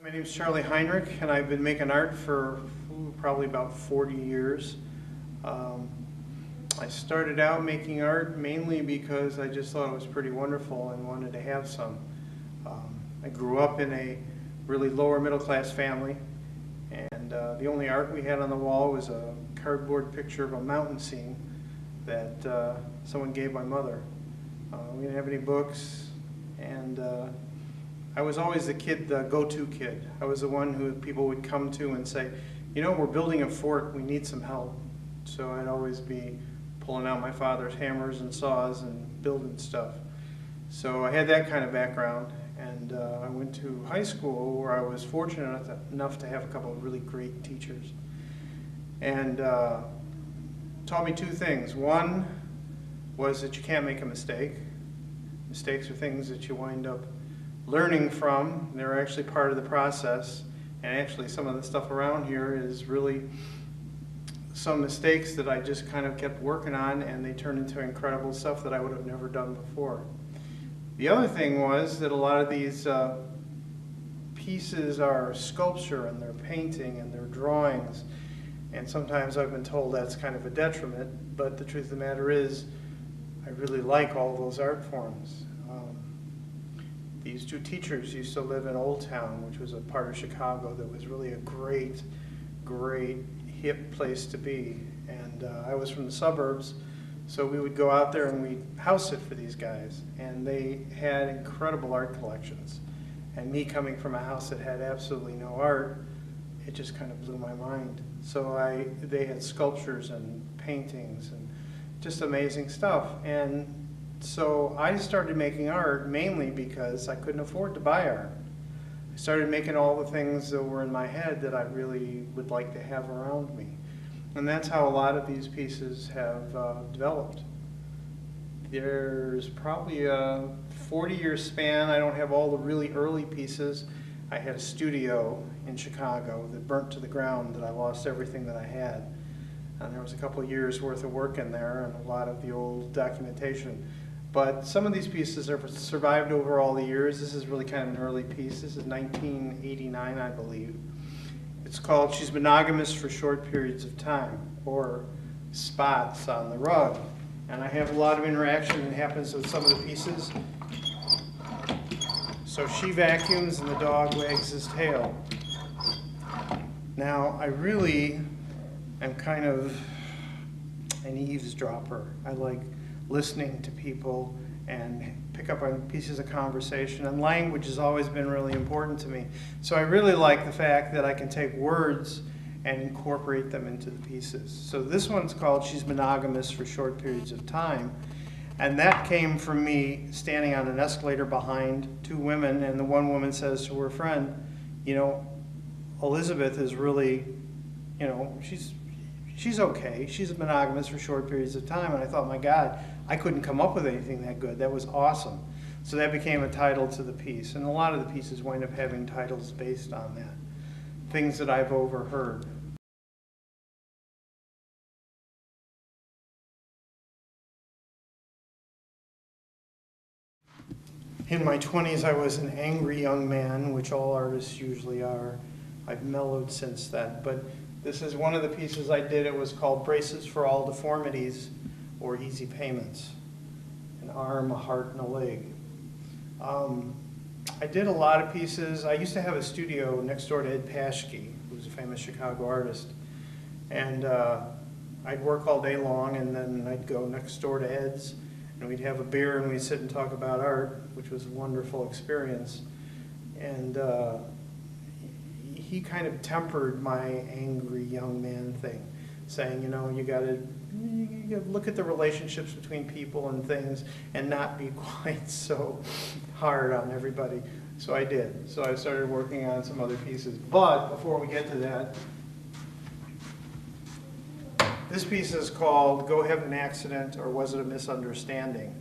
My name is Charlie Heinrich, and I've been making art for probably about 40 years. I started out making art mainly because I just thought it was pretty wonderful and wanted to have some. I grew up in a really lower middle class family, and the only art we had on the wall was a cardboard picture of a mountain scene that someone gave my mother. We didn't have any books, and I was always the kid, the go-to kid. I was the one who people would come to and say, you know, we're building a fort, we need some help. So I'd always be pulling out my father's hammers and saws and building stuff. So I had that kind of background, and I went to high school where I was fortunate enough to have a couple of really great teachers. And taught me two things. One was that you can't make a mistake. Mistakes are things that you wind up learning from. They're actually part of the process, and actually some of the stuff around here is really some mistakes that I just kind of kept working on, and they turned into incredible stuff that I would have never done before. The other thing was that a lot of these pieces are sculpture, and they're painting, and they're drawings, and sometimes I've been told that's kind of a detriment, but the truth of the matter is I really like all those art forms. These two teachers used to live in Old Town, which was a part of Chicago that was really a great, great hip place to be. And I was from the suburbs, so we would go out there and we'd house sit for these guys. And they had incredible art collections. And me coming from a house that had absolutely no art, it just kind of blew my mind. So they had sculptures and paintings and just amazing stuff. And so I started making art mainly because I couldn't afford to buy art. I started making all the things that were in my head that I really would like to have around me. And that's how a lot of these pieces have developed. There's probably a 40-year span. I don't have all the really early pieces. I had a studio in Chicago that burnt to the ground, that I lost everything that I had. And there was a couple of years worth of work in there and a lot of the old documentation. But some of these pieces have survived over all the years. This is really kind of an early piece. This is 1989, I believe. It's called She's Monogamous for Short Periods of Time, or Spots on the Rug. And I have a lot of interaction that happens with some of the pieces. So she vacuums and the dog wags his tail. Now, I really am kind of an eavesdropper. I like listening to people and pick up on pieces of conversation, and language has always been really important to me. So I really like the fact that I can take words and incorporate them into the pieces. So this one's called She's Monogamous for Short Periods of Time, and that came from me standing on an escalator behind two women, and the one woman says to her friend, you know, Elizabeth is really, you know, she's okay. She's monogamous for short periods of time. And I thought, my God, I couldn't come up with anything that good. That was awesome. So that became a title to the piece. And a lot of the pieces wind up having titles based on that. Things that I've overheard. In my 20s, I was an angry young man, which all artists usually are. I've mellowed since then. But this is one of the pieces I did. It was called Braces for All Deformities, or Easy Payments. An arm, a heart, and a leg. I did a lot of pieces. I used to have a studio next door to Ed Paschke, who was a famous Chicago artist. And I'd work all day long, and then I'd go next door to Ed's, and we'd have a beer, and we'd sit and talk about art, which was a wonderful experience. And he kind of tempered my angry young man thing, saying, you know, you gotta look at the relationships between people and things and not be quite so hard on everybody. So I did. So I started working on some other pieces. But before we get to that, this piece is called Go Have an Accident, or Was It a Misunderstanding?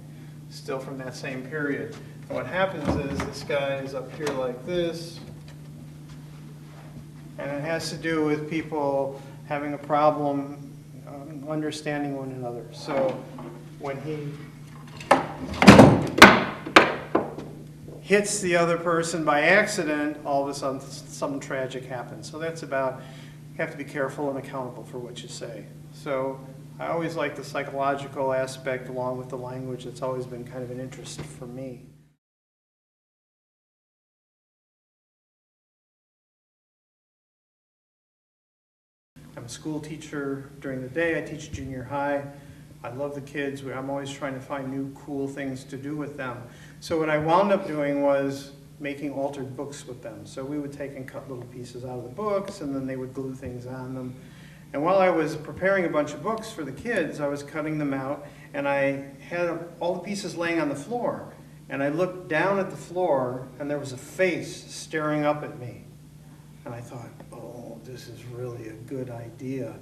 Still from that same period. And what happens is this guy is up here like this, and it has to do with people having a problem understanding one another. So when hits the other person by accident, all of a sudden something tragic happens. So that's about, you have to be careful and accountable for what you say. So I always like the psychological aspect along with the language. It's always been kind of an interest for me. I'm a school teacher during the day. I teach junior high. I love the kids. I'm always trying to find new cool things to do with them. So what I wound up doing was making altered books with them. So we would take and cut little pieces out of the books, and then they would glue things on them. And while I was preparing a bunch of books for the kids, I was cutting them out, and I had all the pieces laying on the floor. And I looked down at the floor, and there was a face staring up at me. And I thought, oh, this is really a good idea.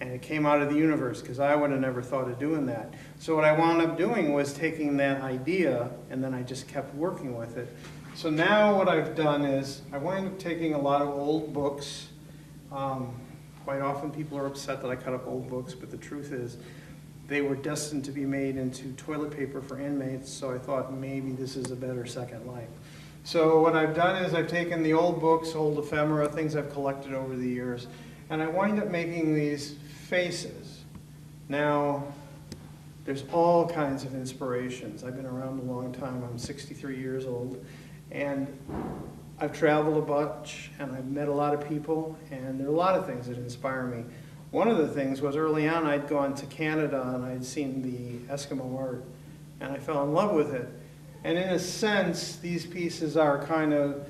And it came out of the universe, because I would have never thought of doing that. So what I wound up doing was taking that idea, and then I just kept working with it. So now what I've done is, I wind up taking a lot of old books. Quite often people are upset that I cut up old books, but the truth is, they were destined to be made into toilet paper for inmates, so I thought maybe this is a better second life. So what I've done is I've taken the old books, old ephemera, things I've collected over the years, and I wind up making these faces. Now, there's all kinds of inspirations. I've been around a long time. I'm 63 years old, and I've traveled a bunch, and I've met a lot of people, and there are a lot of things that inspire me. One of the things was early on I'd gone to Canada, and I'd seen the Eskimo art, and I fell in love with it. And in a sense, these pieces are kind of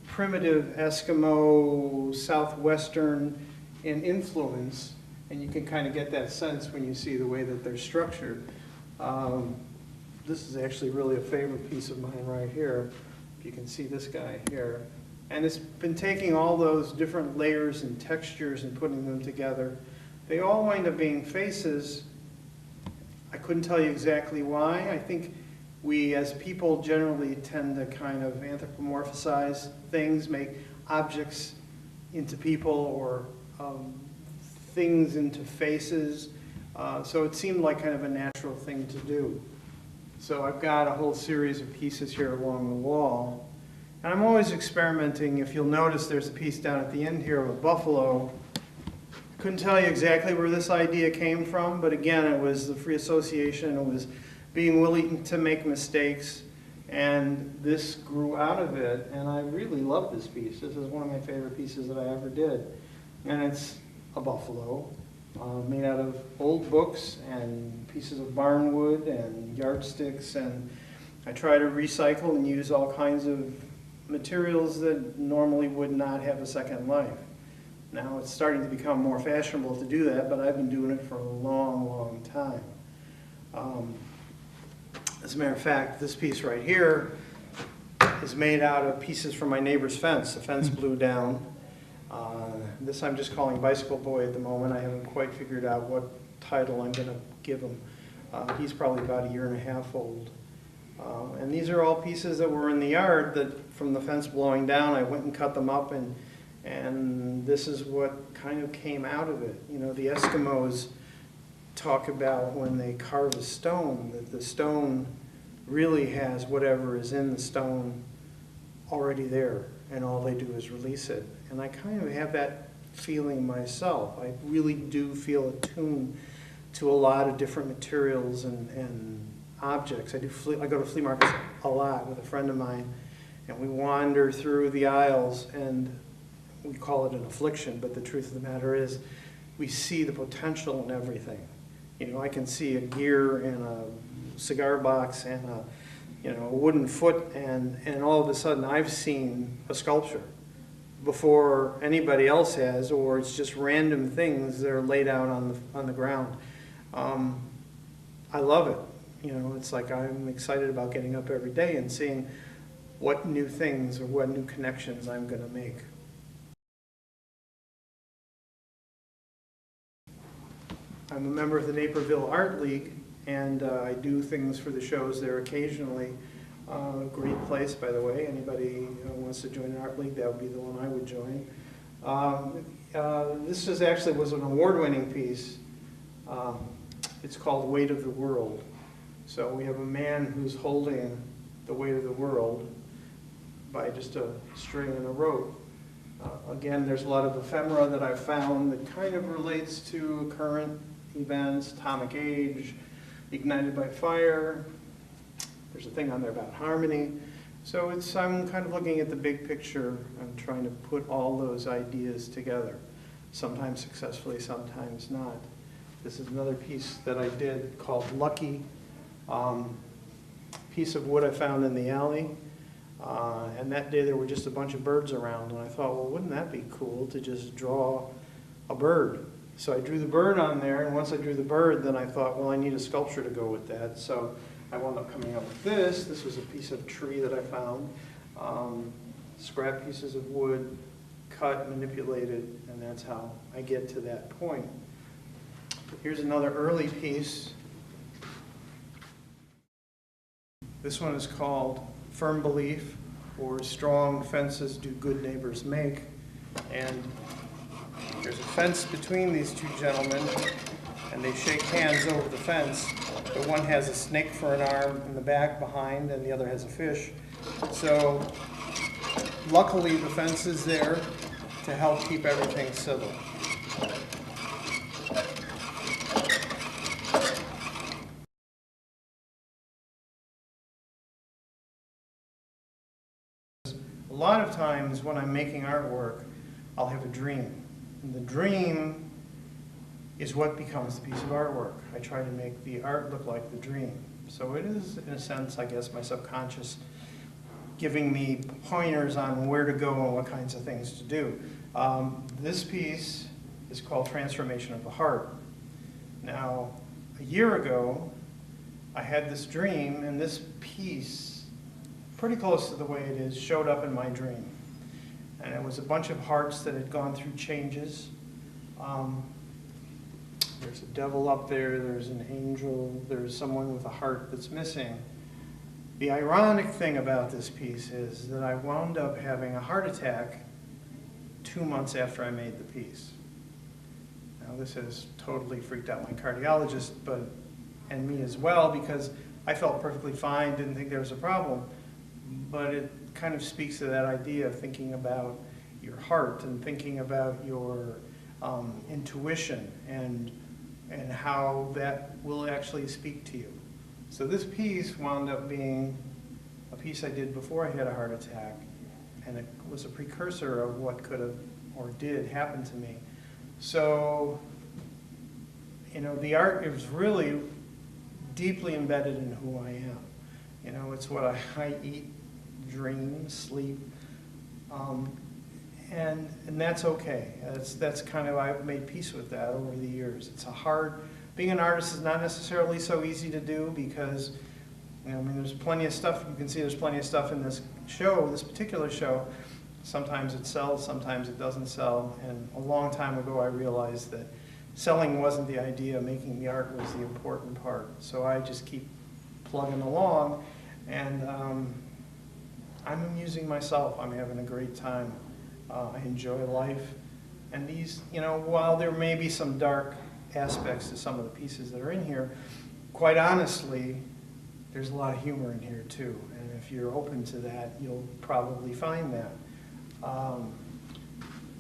primitive Eskimo, southwestern in influence, and you can kind of get that sense when you see the way that they're structured. This is actually really a favorite piece of mine right here. If you can see this guy here. And it's been taking all those different layers and textures and putting them together. They all wind up being faces. I couldn't tell you exactly why. I think we as people generally tend to kind of anthropomorphize things, make objects into people or things into faces. So it seemed like kind of a natural thing to do. So I've got a whole series of pieces here along the wall. And I'm always experimenting. If you'll notice, there's a piece down at the end here of a buffalo. Couldn't tell you exactly where this idea came from, but again, it was the free association. It was being willing to make mistakes, and this grew out of it, and I really love this piece. This is one of my favorite pieces that I ever did. And it's a buffalo made out of old books and pieces of barnwood and yardsticks, and I try to recycle and use all kinds of materials that normally would not have a second life. Now it's starting to become more fashionable to do that, but I've been doing it for a long, long time. As a matter of fact, this piece right here is made out of pieces from my neighbor's fence. The fence blew down. This I'm just calling Bicycle Boy at the moment. I haven't quite figured out what title I'm going to give him. He's probably about a year and a half old. And these are all pieces that were in the yard that from the fence blowing down, I went and cut them up, and this is what kind of came out of it. You know, the Eskimos talk about when they carve a stone, that the stone really has whatever is in the stone already there, and all they do is release it. And I kind of have that feeling myself. I really do feel attuned to a lot of different materials and objects. I go to flea markets a lot with a friend of mine, and we wander through the aisles, and we call it an affliction, but the truth of the matter is we see the potential in everything. You know, I can see a gear and a cigar box and a wooden foot, and all of a sudden I've seen a sculpture before anybody else has, or it's just random things that are laid out on the ground. I love it. You know, it's like I'm excited about getting up every day and seeing what new things or what new connections I'm going to make. I'm a member of the Naperville Art League, and I do things for the shows there occasionally. Great place, by the way. Anybody who wants to join an art league, that would be the one I would join. This was an award-winning piece. It's called Weight of the World. So we have a man who's holding the weight of the world, by just a string and a rope. Again, there's a lot of ephemera that I've found that kind of relates to current events, atomic age, ignited by fire. There's a thing on there about harmony. So I'm kind of looking at the big picture and trying to put all those ideas together, sometimes successfully, sometimes not. This is another piece that I did called Lucky, piece of wood I found in the alley. And that day there were just a bunch of birds around, and I thought, well, wouldn't that be cool to just draw a bird? So I drew the bird on there, and once I drew the bird, then I thought, well, I need a sculpture to go with that. So I wound up coming up with this. This was a piece of tree that I found, scrap pieces of wood, cut, manipulated, and that's how I get to that point. Here's another early piece. This one is called Firm Belief, or Strong Fences Do Good Neighbors Make. And there's a fence between these two gentlemen, and they shake hands over the fence. The one has a snake for an arm in the back behind, and the other has a fish. So luckily the fence is there to help keep everything civil. A lot of times when I'm making artwork, I'll have a dream. And the dream is what becomes the piece of artwork. I try to make the art look like the dream. So it is, in a sense, I guess, my subconscious giving me pointers on where to go and what kinds of things to do. This piece is called Transformation of the Heart. Now, a year ago, I had this dream, and this piece, pretty close to the way it is, showed up in my dream. And it was a bunch of hearts that had gone through changes. There's a devil up there, there's an angel, there's someone with a heart that's missing. The ironic thing about this piece is that I wound up having a heart attack 2 months after I made the piece. Now this has totally freaked out my cardiologist, and me as well, because I felt perfectly fine, didn't think there was a problem. But it kind of speaks to that idea of thinking about your heart and thinking about your intuition and how that will actually speak to you. So this piece wound up being a piece I did before I had a heart attack, and it was a precursor of what could have or did happen to me. So, you know, the art is really deeply embedded in who I am. You know, it's what I eat, dream, sleep, and that's okay. That's kind of, I've made peace with that over the years. It's a hard, being an artist is not necessarily so easy to do because, you know, I mean, there's plenty of stuff, you can see there's plenty of stuff in this show, this particular show. Sometimes it sells, sometimes it doesn't sell, and a long time ago I realized that selling wasn't the idea, making the art was the important part. So I just keep plugging along, and I'm amusing myself. I'm having a great time. I enjoy life. And these, you know, while there may be some dark aspects to some of the pieces that are in here, quite honestly, there's a lot of humor in here too. And if you're open to that, you'll probably find that.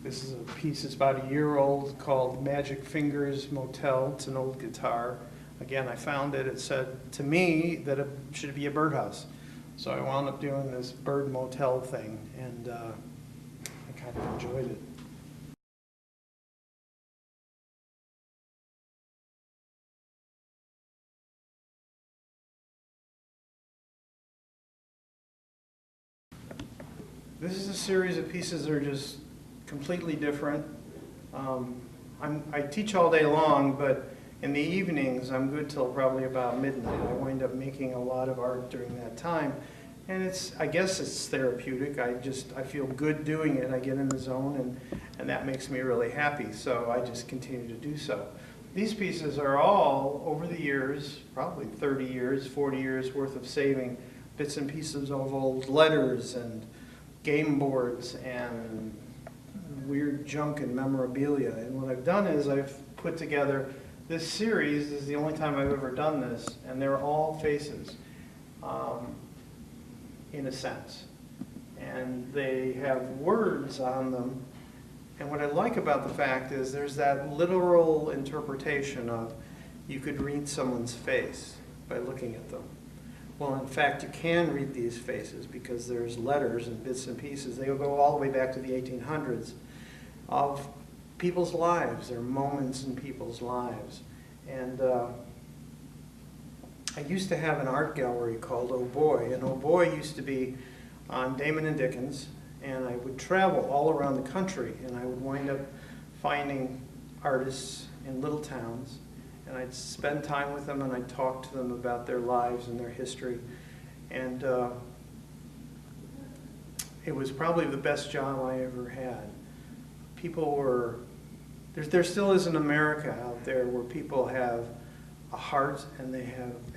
This is a piece that's about a year old called Magic Fingers Motel. It's an old guitar. Again, I found it. It said to me that it should be a birdhouse. So I wound up doing this bird motel thing, and I kind of enjoyed it. This is a series of pieces that are just completely different. I teach all day long, but in the evenings I'm good till probably about midnight. I wind up making a lot of art during that time. And I guess it's therapeutic. I feel good doing it. I get in the zone, and that makes me really happy. So I just continue to do so. These pieces are all, over the years, probably 30 years, 40 years worth of saving bits and pieces of old letters and game boards and weird junk and memorabilia. And what I've done is I've put together this series. This is the only time I've ever done this, and they're all faces. In a sense. and they have words on them. And what I like about the fact is there's that literal interpretation of you could read someone's face by looking at them. Well, in fact, you can read these faces because there's letters and bits and pieces. They go all the way back to the 1800s of people's lives. There are moments in people's lives. And I used to have an art gallery called Oh Boy, and Oh Boy used to be on Damon and Dickens, and I would travel all around the country, and I would wind up finding artists in little towns, and I'd spend time with them, and I'd talk to them about their lives and their history. And it was probably the best job I ever had. People were, there still is an America out there where people have a heart, and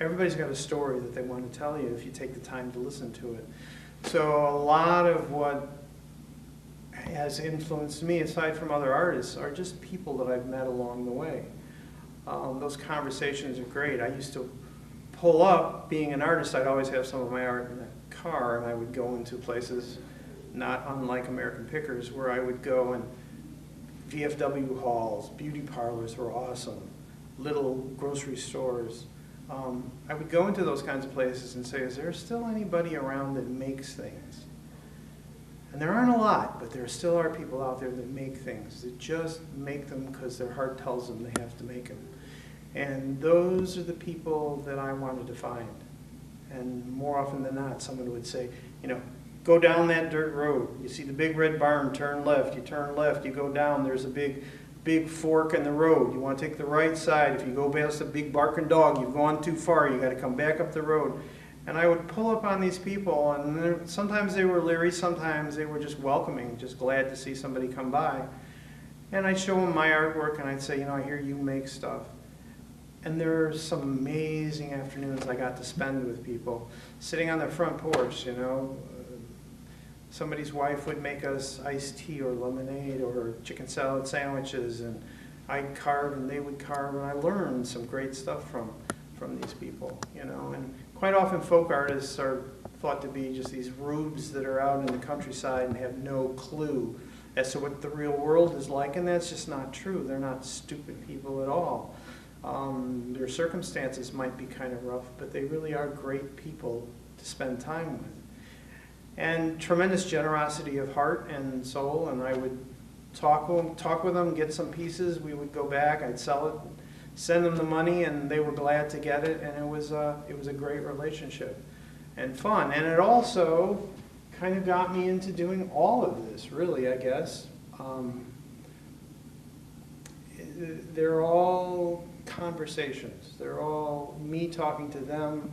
everybody's got a story that they want to tell you if you take the time to listen to it. So a lot of what has influenced me, aside from other artists, are just people that I've met along the way. Those conversations are great. I used to pull up, being an artist, I'd always have some of my art in a car, and I would go into places not unlike American Pickers, where I would go, and VFW halls, beauty parlors were awesome, little grocery stores. I would go into those kinds of places and say, is there still anybody around that makes things? And there aren't a lot, but there still are people out there that make things, that just make them because their heart tells them they have to make them. And those are the people that I wanted to find. And more often than not, someone would say, you know, go down that dirt road. You see the big red barn, turn left. You turn left, you go down, there's a big fork in the road. You want to take the right side. If you go past a big barking dog, you've gone too far. You got to come back up the road. And I would pull up on these people, and sometimes they were leery, sometimes they were just welcoming, just glad to see somebody come by. And I'd show them my artwork, and I'd say, you know, I hear you make stuff. And there's some amazing afternoons I got to spend with people, sitting on their front porch, you know. Somebody's wife would make us iced tea or lemonade or chicken salad sandwiches, and I'd carve and they would carve, and I learned some great stuff from these people, you know. And quite often folk artists are thought to be just these rubes that are out in the countryside and have no clue as to what the real world is like, and that's just not true. They're not stupid people at all. Their circumstances might be kind of rough, but they really are great people to spend time with. And tremendous generosity of heart and soul, and I would talk with them, get some pieces, we would go back, I'd sell it, send them the money, and they were glad to get it, and it was a great relationship and fun. And it also kind of got me into doing all of this, really, I guess. They're all conversations. They're all me talking to them,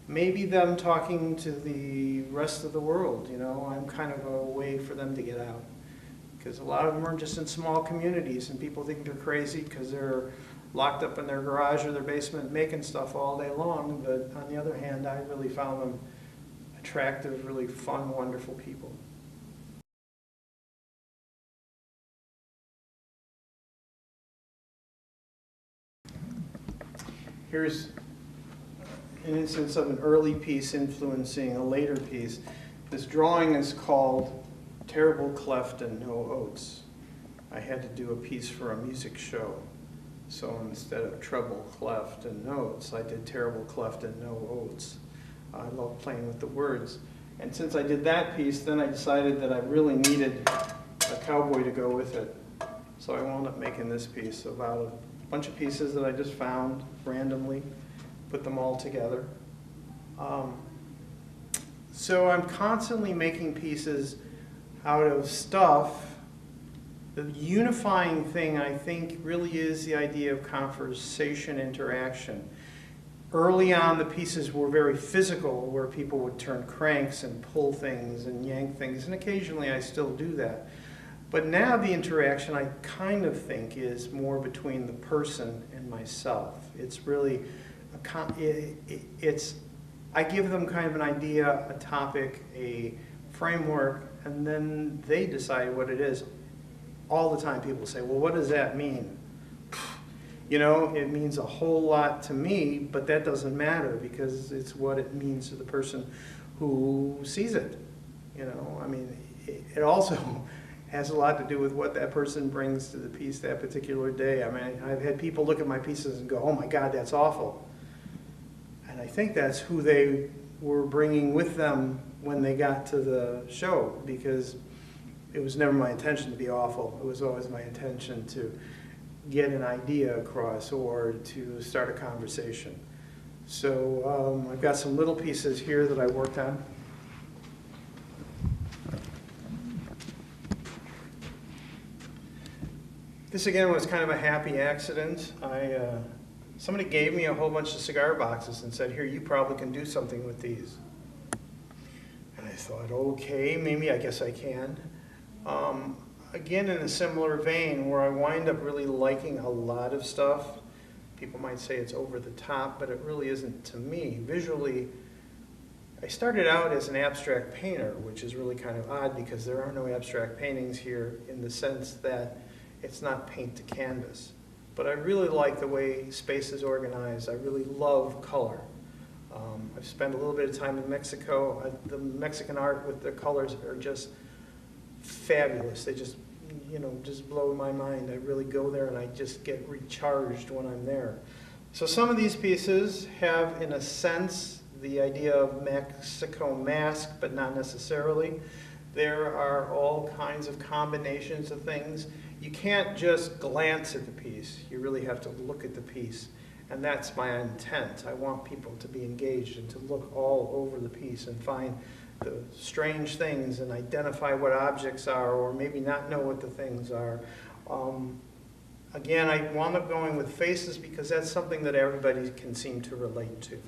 maybe them talking to the rest of the world, you know. I'm kind of a way for them to get out. Because a lot of them are just in small communities, and people think they're crazy because they're locked up in their garage or their basement making stuff all day long. But on the other hand, I really found them attractive, really fun, wonderful people. Here's an instance of an early piece influencing a later piece. This drawing is called Terrible Cleft and No Oats. I had to do a piece for a music show. So instead of treble cleft and notes, I did terrible cleft and no oats. I love playing with the words. And since I did that piece, then I decided that I really needed a cowboy to go with it. So I wound up making this piece about a bunch of pieces that I just found randomly, put them all together. So I'm constantly making pieces out of stuff. The unifying thing, I think, really is the idea of conversation interaction. Early on, the pieces were very physical, where people would turn cranks and pull things and yank things, and occasionally I still do that. But now the interaction, I kind of think, is more between the person and myself. It's really, I give them kind of an idea, a topic, a framework, and then they decide what it is. All the time people say, well, what does that mean? You know, it means a whole lot to me, but that doesn't matter because it's what it means to the person who sees it. You know, I mean, it also has a lot to do with what that person brings to the piece that particular day. I mean, I've had people look at my pieces and go, oh my God, that's awful. And I think that's who they were bringing with them when they got to the show, because it was never my intention to be awful. It was always my intention to get an idea across or to start a conversation. So I've got some little pieces here that I worked on. This again was kind of a happy accident. Somebody gave me a whole bunch of cigar boxes and said, here, you probably can do something with these. And I thought, okay, maybe I guess I can. Again, in a similar vein, where I wind up really liking a lot of stuff. People might say it's over the top, but it really isn't to me. Visually, I started out as an abstract painter, which is really kind of odd because there are no abstract paintings here in the sense that it's not paint to canvas. But I really like the way space is organized. I really love color. I've spent a little bit of time in Mexico. The Mexican art with the colors are just fabulous. They just, you know, just blow my mind. I really go there and I just get recharged when I'm there. So some of these pieces have, in a sense, the idea of Mexico mask, but not necessarily. There are all kinds of combinations of things. You can't just glance at the piece. You really have to look at the piece. And that's my intent. I want people to be engaged and to look all over the piece and find the strange things and identify what objects are, or maybe not know what the things are. Again, I wound up going with faces because that's something that everybody can seem to relate to.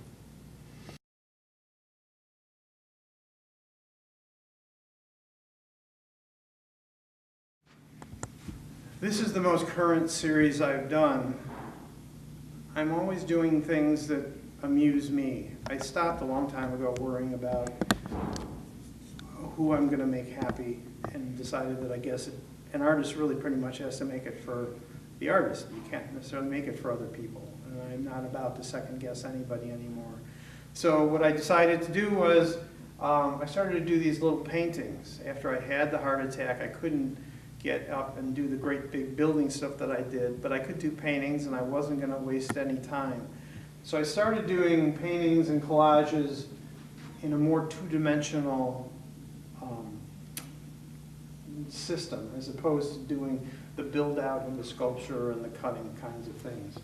This is the most current series I've done. I'm always doing things that amuse me. I stopped a long time ago worrying about who I'm going to make happy and decided that I guess an artist really pretty much has to make it for the artist. You can't necessarily make it for other people. And I'm not about to second guess anybody anymore. So what I decided to do was I started to do these little paintings. After I had the heart attack, I couldn't get up and do the great big building stuff that I did, but I could do paintings and I wasn't going to waste any time. So I started doing paintings and collages in a more two-dimensional system, as opposed to doing the build-out and the sculpture and the cutting kinds of things.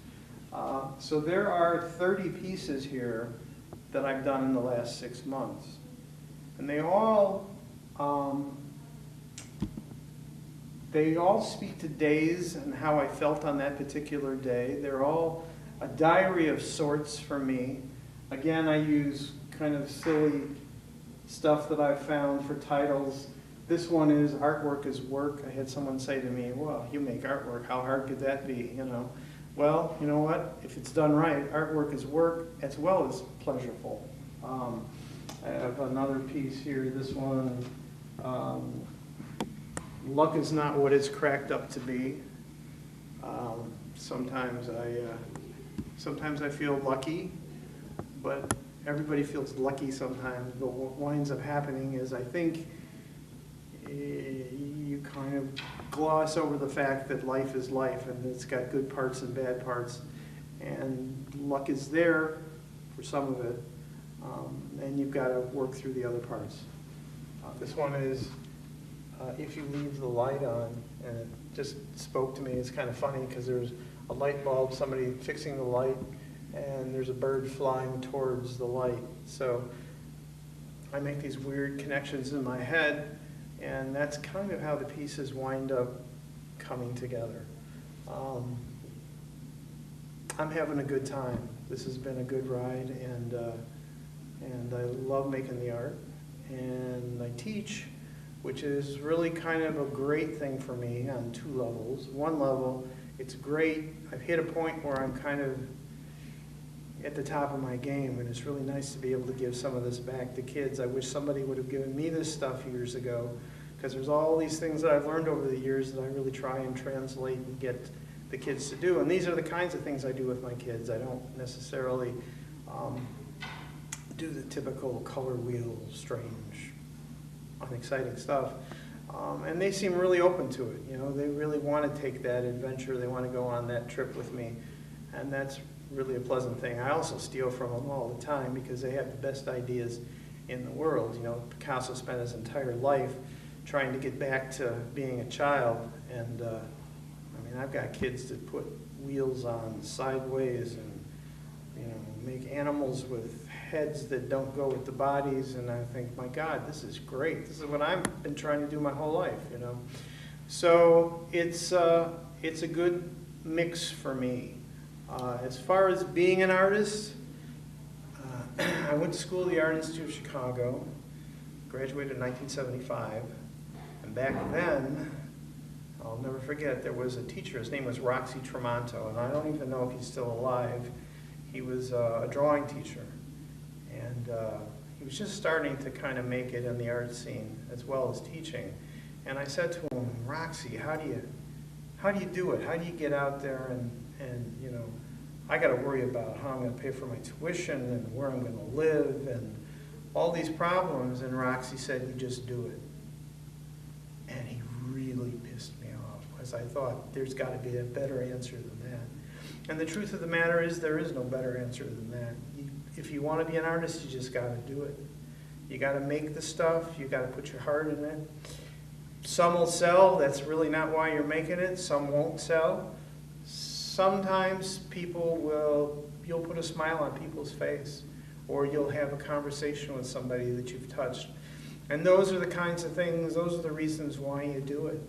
So there are 30 pieces here that I've done in the last 6 months. And they all speak to days and how I felt on that particular day. They're all a diary of sorts for me. Again, I use kind of silly stuff that I've found for titles. This one is Artwork is Work. I had someone say to me, well, you make artwork, how hard could that be, you know? Well, you know what? If it's done right, artwork is work as well as pleasurable. I have another piece here, this one, luck is not what it's cracked up to be. Sometimes I feel lucky, but everybody feels lucky sometimes. But what winds up happening is I think you kind of gloss over the fact that life is life and it's got good parts and bad parts, and luck is there for some of it, and you've got to work through the other parts. This one is If You Leave the Light On, and it just spoke to me. It's kind of funny because there's a light bulb, somebody fixing the light, and there's a bird flying towards the light. So I make these weird connections in my head, and that's kind of how the pieces wind up coming together. I'm having a good time. This has been a good ride, and I love making the art. And I teach, which is really kind of a great thing for me on 2 levels. One level, it's great. I've hit a point where I'm kind of at the top of my game, and it's really nice to be able to give some of this back to kids. I wish somebody would have given me this stuff years ago, because there's all these things that I've learned over the years that I really try and translate and get the kids to do. And these are the kinds of things I do with my kids. I don't necessarily do the typical color wheel, strange, exciting stuff. And they seem really open to it. You know, they really want to take that adventure. They want to go on that trip with me. And that's really a pleasant thing. I also steal from them all the time because they have the best ideas in the world. You know, Picasso spent his entire life trying to get back to being a child. And I mean, I've got kids that put wheels on sideways and, you know, make animals with heads that don't go with the bodies, and I think, my God, this is great. This is what I've been trying to do my whole life, you know. So it's a good mix for me. As far as being an artist, I went to school at the Art Institute of Chicago, graduated in 1975, and back then, I'll never forget, there was a teacher, his name was Roxy Tremonto, and I don't even know if he's still alive. He was a drawing teacher, and he was just starting to kind of make it in the art scene as well as teaching. And I said to him, Roxy, how do you do it? How do you get out there and you know, I got to worry about how I'm going to pay for my tuition and where I'm going to live and all these problems. And Roxy said, you just do it. And he really pissed me off because I thought there's got to be a better answer than that. And the truth of the matter is there is no better answer than that. If you want to be an artist, you just got to do it. You got to make the stuff. You got to put your heart in it. Some will sell. That's really not why you're making it. Some won't sell. Sometimes you'll put a smile on people's face, or you'll have a conversation with somebody that you've touched. And those are the kinds of things, those are the reasons why you do it.